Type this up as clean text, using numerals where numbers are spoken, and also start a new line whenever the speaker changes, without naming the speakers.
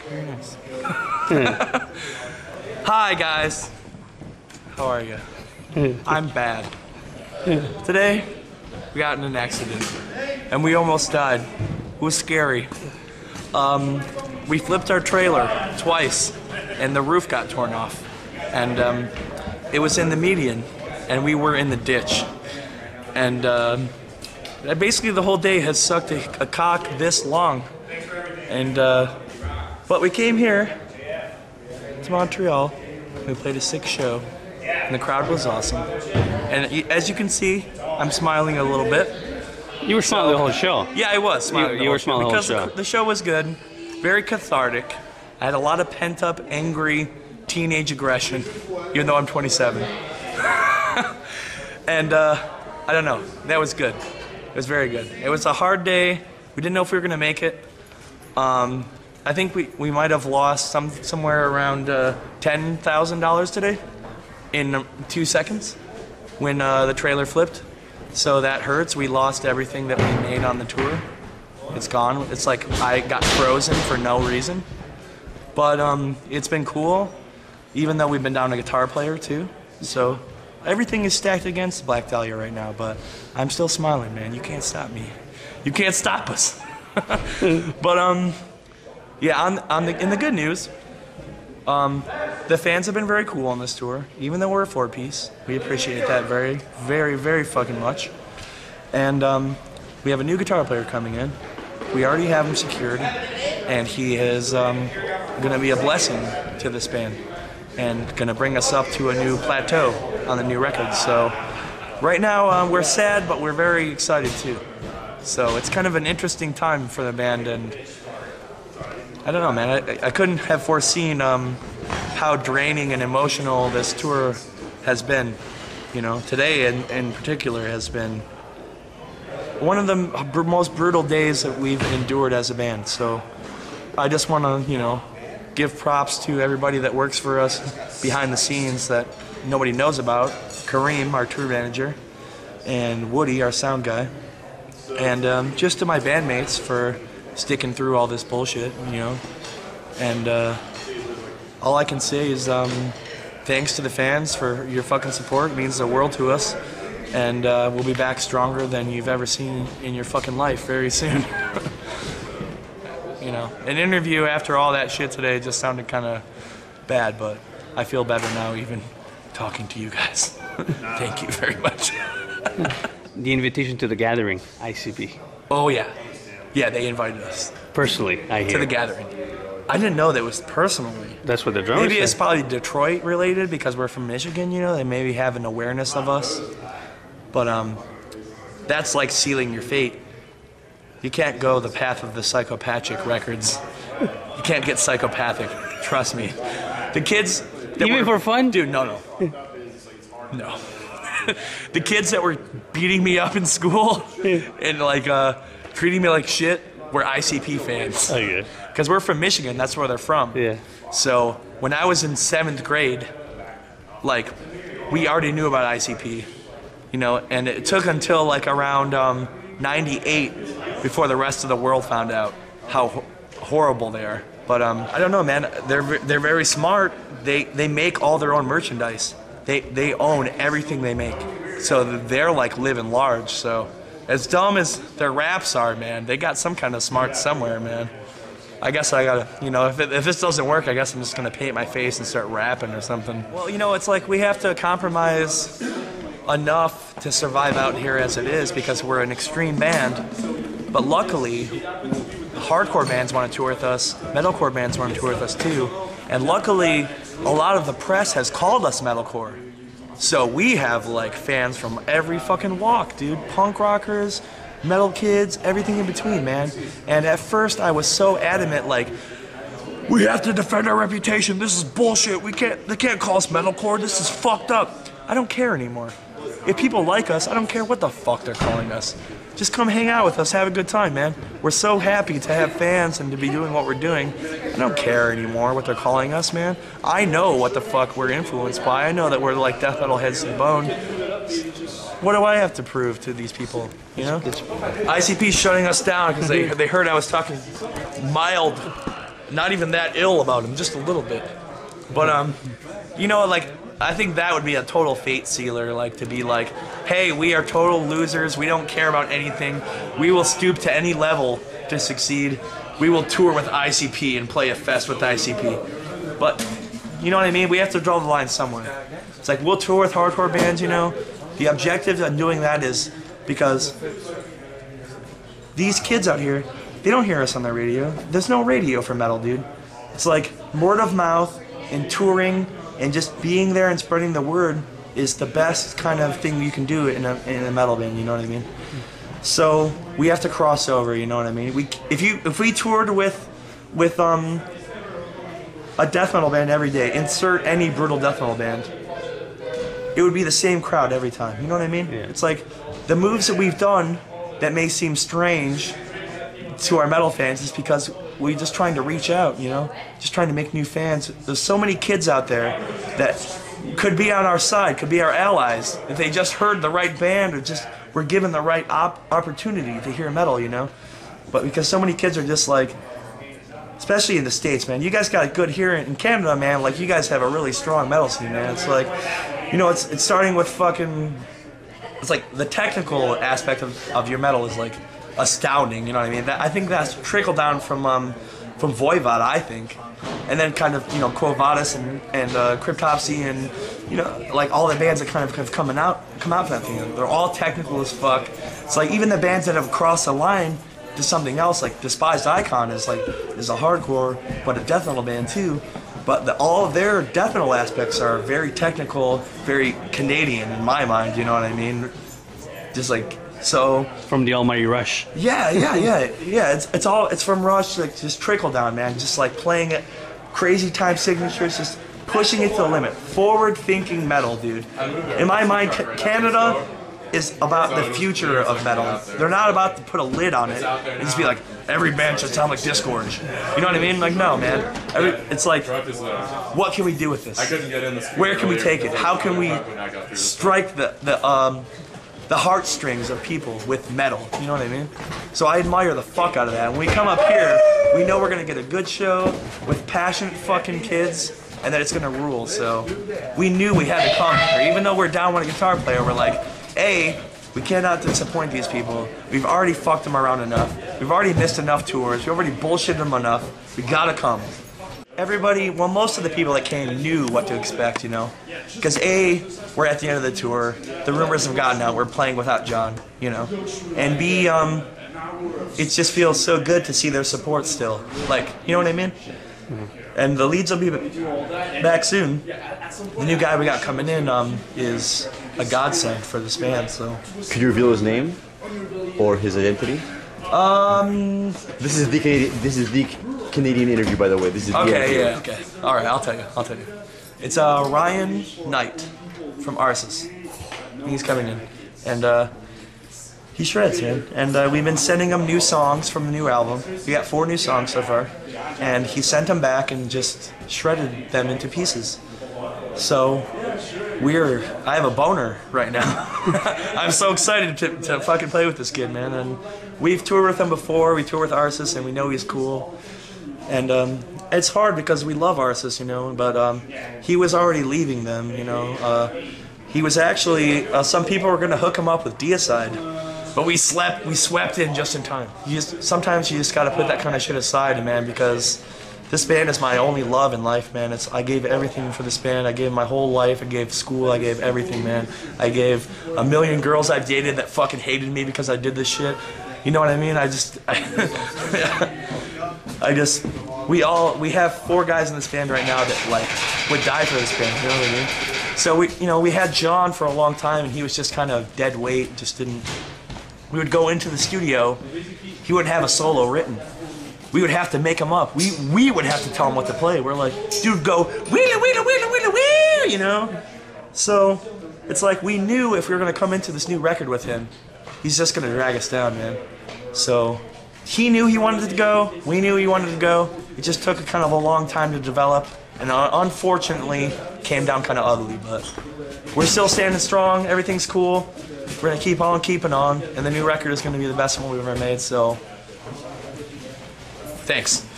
Very nice. Hi guys. How are you? I'm bad. Today, we got in an accident, and we almost died. It was scary. We flipped our trailer twice, and the roof got torn off. And it was in the median, and we were in the ditch. And basically the whole day has sucked a cock this long. And but we came here to Montreal. We played a sick show, and the crowd was awesome. And as you can see, I'm smiling a little bit.
You were smiling the whole show.
Yeah, I was smiling.
You were smiling the whole show.
Because the show was good, very cathartic. I had a lot of pent-up, angry teenage aggression, even though I'm 27. And I don't know, that was good. It was very good. It was a hard day. We didn't know if we were gonna make it. I think we might have lost somewhere around $10,000 today in 2 seconds when the trailer flipped. So that hurts. We lost everything that we made on the tour. It's gone. It's like I got frozen for no reason. But it's been cool, even though we've been down a guitar player too. So everything is stacked against Black Dahlia right now, but I'm still smiling, man. You can't stop me. You can't stop us. But yeah, in the good news, the fans have been very cool on this tour. Even though we're a 4-piece, we appreciate that very, very, very fucking much. And we have a new guitar player coming in. We already have him secured, and he is going to be a blessing to this band and going to bring us up to a new plateau on the new record. So right now we're sad, but we're very excited too. So it's kind of an interesting time for the band, and I don't know, man. I couldn't have foreseen how draining and emotional this tour has been. You know, today in particular has been one of the most brutal days that we've endured as a band. So I just want to, you know, give props to everybody that works for us behind the scenes that nobody knows about. Kareem, our tour manager, and Woody, our sound guy. And just to my bandmates for sticking through all this bullshit, you know. And all I can say is thanks to the fans for your fucking support. It means the world to us. And we'll be back stronger than you've ever seen in your fucking life very soon. You know, an interview after all that shit today just sounded kind of bad, but I feel better now even talking to you guys. Thank you very much.
The invitation to the gathering, ICP.
Oh yeah. Yeah, they invited us.
Personally, I hear.
To the gathering. I didn't know that was personally.
That's what the drummer
Maybe
said.
it's probably Detroit related because we're from Michigan, you know, they maybe have an awareness of us. But that's like sealing your fate. You can't go the path of the psychopathic records. You can't get psychopathic, trust me. The kids that
Even for fun?
Dude, no. No. The kids that were beating me up in school and like treating me like shit were ICP fans.
Oh yeah.
Because we're from Michigan, that's where they're from.
Yeah.
So when I was in 7th grade, like we already knew about ICP, you know, and it took until like around 98 before the rest of the world found out how horrible they are. But I don't know, man. They're very smart. They make all their own merchandise. They own everything they make. So they're like living large. So as dumb as their raps are, man, they got some kind of smart somewhere, man. I guess I gotta, you know, if this doesn't work, I guess I'm just gonna paint my face and start rapping or something. Well, you know, it's like we have to compromise enough to survive out here as it is because we're an extreme band. But luckily, hardcore bands want to tour with us, metalcore bands want to tour with us too. And luckily, a lot of the press has called us metalcore. So we have like fans from every fucking walk, dude. Punk rockers, metal kids, everything in between, man. And at first I was so adamant, like, we have to defend our reputation. This is bullshit. They can't call us metalcore. This is fucked up. I don't care anymore. If people like us, I don't care what the fuck they're calling us. Just come hang out with us, have a good time, man. We're so happy to have fans and to be doing what we're doing. I don't care anymore what they're calling us, man. I know what the fuck we're influenced by. I know that we're like death metal heads to the bone. What do I have to prove to these people, you know? ICP's shutting us down because they heard I was talking mild not even that ill about him, just a little bit. But you know, like, I think that would be a total fate sealer, like, to be like, hey, we are total losers, we don't care about anything, we will stoop to any level to succeed, we will tour with ICP and play a fest with ICP. But, you know what I mean, we have to draw the line somewhere. It's like, we'll tour with hardcore bands, you know, the objective in doing that is because these kids out here, they don't hear us on the radio. There's no radio for metal, dude. It's like word of mouth and touring and just being there and spreading the word is the best kind of thing you can do in a metal band, you know what I mean? So we have to cross over, you know what I mean? If we toured with a death metal band every day, insert any brutal death metal band, it would be the same crowd every time, you know what I mean?
Yeah.
It's like the moves that we've done that may seem strange to our metal fans is because we're just trying to reach out, you know? Just trying to make new fans. There's so many kids out there that could be on our side, could be our allies, if they just heard the right band or just were given the right opportunity to hear metal, you know? But because so many kids are just like, especially in the States, man, you guys got a good hearing. In Canada, man, like, you guys have a really strong metal scene, man. It's like, you know, it's starting with fucking, it's like the technical aspect of your metal is like astounding, you know what I mean? I think that's trickled down from Voivod, I think, and then kind of, you know, Quo Vadis and Cryptopsy and, you know, like all the bands that kind of have come out from that thing. They're all technical as fuck. It's like even the bands that have crossed the line to something else, like Despised Icon is a hardcore but a death metal band too. But all of their death metal aspects are very technical, very Canadian in my mind, you know what I mean? Just like, so.
From the almighty Rush.
Yeah. It's from Rush, like, just trickle down, man. Just like playing it, crazy time signatures, just pushing it to the limit. Forward-thinking metal, dude. In my mind, Canada is about the future of metal. They're not about to put a lid on it and just be like, every band should sound like Disgorge. You know what I mean? Like, no, man. It's like, what can we do with this? Where can we take it? How can we strike the heartstrings of people with metal? You know what I mean? So I admire the fuck out of that. When we come up here, we know we're gonna get a good show with passionate fucking kids, and that it's gonna rule. So we knew we had to come here. Even though we're down with a guitar player, we're like, A, we cannot disappoint these people. We've already fucked them around enough. We've already missed enough tours. We've already bullshitted them enough. We gotta come. Everybody, well, most of the people that came knew what to expect, you know? Because A, we're at the end of the tour. The rumors have gotten out. We're playing without John, you know? And B, it just feels so good to see their support still. Like, you know what I mean? And the leads will be back soon. The new guy we got coming in is a godsend for this band, so.
Could you reveal his name or his identity? This is the Canadian interview, by the way. This is the
okay, yeah, okay. All right, I'll tell you. It's Ryan Knight from Arsis. He's coming in, and he shreds, man. And we've been sending him new songs from the new album. We got 4 new songs so far, and he sent them back and just shredded them into pieces. So I have a boner right now. I'm so excited to fucking play with this kid, man. And we've toured with him before. We toured with Arsis, and we know he's cool. And it's hard because we love Arsis, you know, but he was already leaving them, you know. He was actually, some people were going to hook him up with Deicide, but we swept in just in time. Sometimes you just got to put that kind of shit aside, man, because this band is my only love in life, man. I gave everything for this band. I gave my whole life. I gave school. I gave everything, man. I gave a million girls I've dated that fucking hated me because I did this shit. You know what I mean? We have 4 guys in this band right now that like would die for this band. You know what I mean? So we had John for a long time, and he was just kind of dead weight. Just didn't. We would go into the studio. He wouldn't have a solo written. We would have to make him up. We would have to tell him what to play. We're like, dude, go wheelie wheelie wheelie wheelie wheel, you know? So it's like we knew if we were gonna come into this new record with him, he's just gonna drag us down, man. So he knew he wanted to go. We knew he wanted to go. It just took kind of a long time to develop, and unfortunately came down kind of ugly. But we're still standing strong. Everything's cool. We're gonna keep on keeping on, and the new record is gonna be the best one we've ever made. So. Thanks.